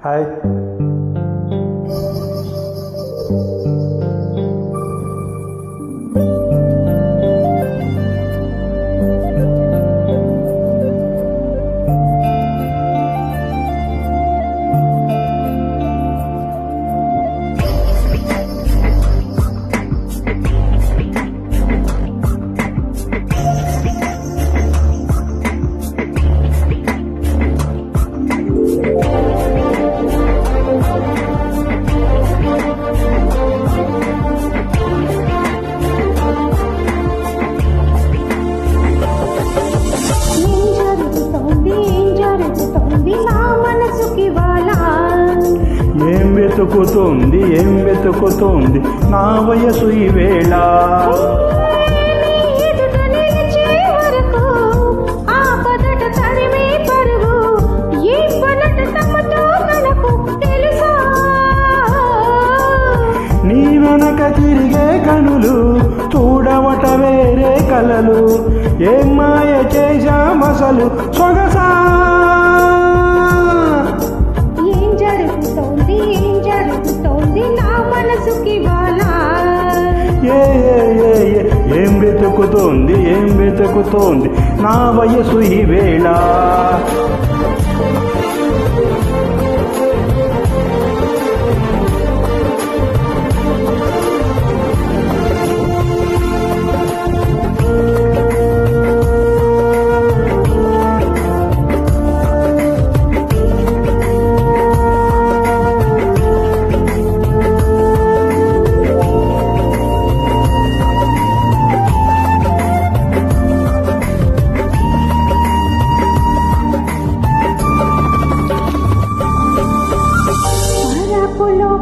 Hi. ఏం వెతుకుతోంది నా వయసు ఈ వేళ? నీ వెనక తిరిగే కనులు చూడవట వేరే కలలు, ఏం మాయ చేశామసలు సొగసా? ఏం వెతుకుతోంది నా వయసు ఈ వేళ?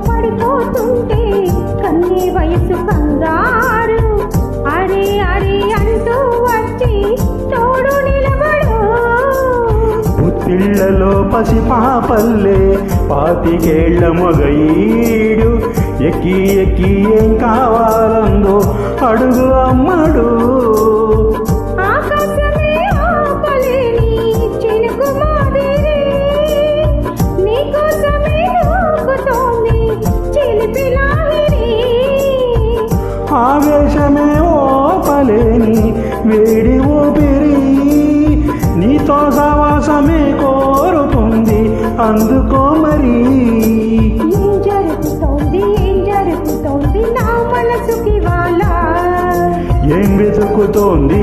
పడిపోతుంటే కన్నే వయసు కంగారు, అరే అరే అంటూ వచ్చి తోడు నిలబడు. పుత్తిళ్లలో పసిపాపల్లే పాతికేళ్ల మగఈడు, ఎక్కి ఎక్కి ఏం కావాలందో అడుగు అమ్మడు. ఆవేశమే ఓపలేని వేడి ఊపిరి, నీతో సవాసమే కోరుతుంది, అందుకో మరి. ఏం జరుగుతోంది నా మనసుకి వాళ్ళ? ఏం వెతుకుతోంది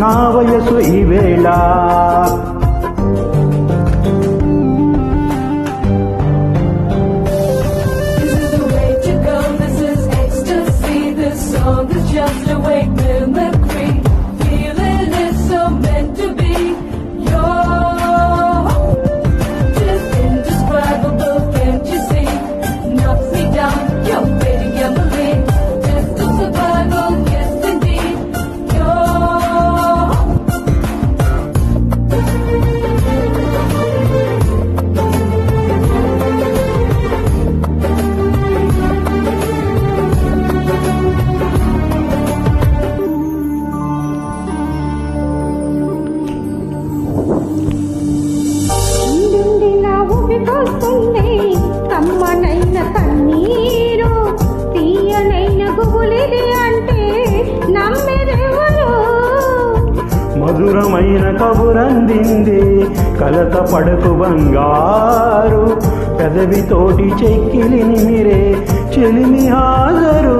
నా వయసు ఈ వేళ? Just a wake mimicry, feeling it's so meant to be. You're just indescribable, can't you see? Knocks me down, you're fading Emily. Just a survival, yes indeed. కమ్మనైన కన్నీరు, తీయనైన గుబులిది అంటే నమ్మెదెవరు? మధురమైన కబురందింది కలత పడకు బంగారు, పెదవితోటి చెక్కిలిని మీరే చెలిమి హాజరు.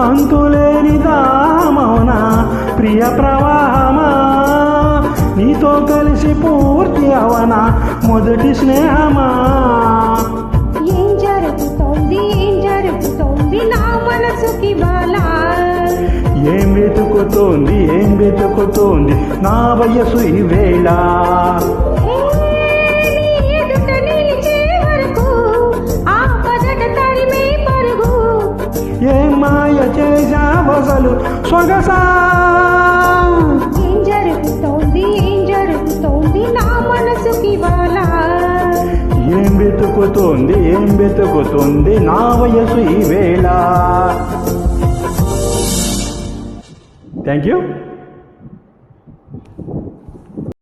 అంతులేని దామౌన ప్రియ ప్రవాహమా, నీతో కలిసి పూర్తి అవనా మొదటి స్నేహమా? ఏం జరుగుతోంది నా మనసుకి వాళ్ళ? ఏం వెతుకుతోంది నా వయసు ఈ వేళ? ఏం మాయ చేశావసలు సొగసా? ఏం జరుగుతోంది నా మనసుకి వాళ్ళ? ఏం వెతుకుతుంది నా వయసు ఈ వేళ. Thank you.